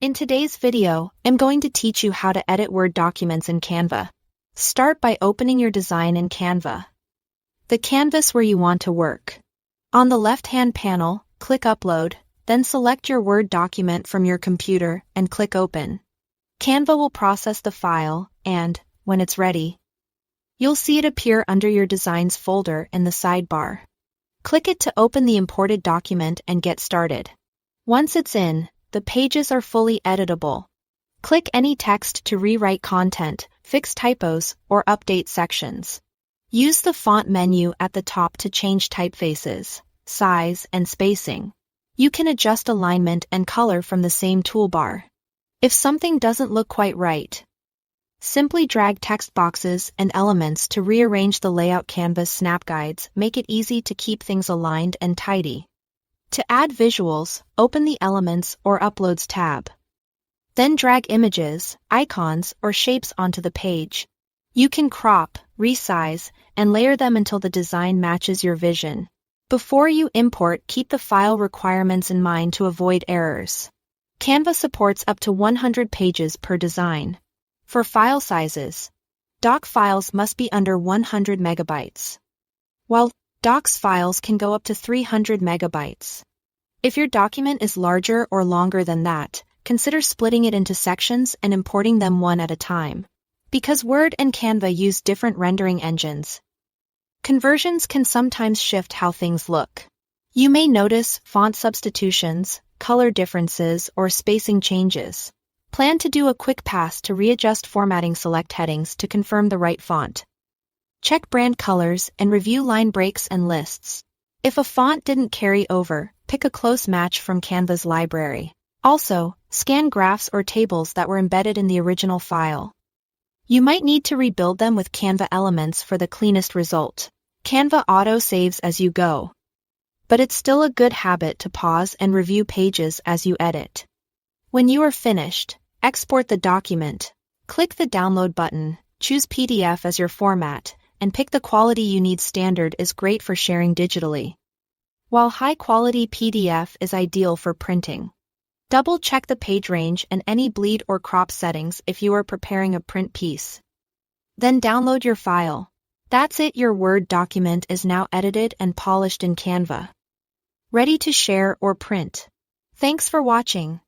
In today's video, I'm going to teach you how to edit Word documents in Canva. Start by opening your design in Canva. The canvas where you want to work. On the left-hand panel, click Upload, then select your Word document from your computer and click Open. Canva will process the file, and, when it's ready, you'll see it appear under your Designs folder in the sidebar. Click it to open the imported document and get started. Once it's in, the pages are fully editable. Click any text to rewrite content, fix typos, or update sections. Use the font menu at the top to change typefaces, size, and spacing. You can adjust alignment and color from the same toolbar. If something doesn't look quite right, simply drag text boxes and elements to rearrange the layout. Canva's snap guides make it easy to keep things aligned and tidy. To add visuals, open the Elements or Uploads tab. Then drag images, icons, or shapes onto the page. You can crop, resize, and layer them until the design matches your vision. Before you import, keep the file requirements in mind to avoid errors. Canva supports up to 100 pages per design. For file sizes, doc files must be under 100 megabytes, while docs files can go up to 300 megabytes. If your document is larger or longer than that, consider splitting it into sections and importing them one at a time. Because Word and Canva use different rendering engines, conversions can sometimes shift how things look. You may notice font substitutions, color differences, or spacing changes. Plan to do a quick pass to readjust formatting. Select headings to confirm the right font. Check brand colors and review line breaks and lists. If a font didn't carry over, pick a close match from Canva's library. Also, scan graphs or tables that were embedded in the original file. You might need to rebuild them with Canva Elements for the cleanest result. Canva auto-saves as you go, but it's still a good habit to pause and review pages as you edit. When you are finished, export the document. Click the Download button, choose PDF as your format, and pick the quality you need. Standard is great for sharing digitally, while high-quality PDF is ideal for printing. Double-check the page range and any bleed or crop settings if you are preparing a print piece. Then download your file. That's it, your Word document is now edited and polished in Canva, ready to share or print. Thanks for watching.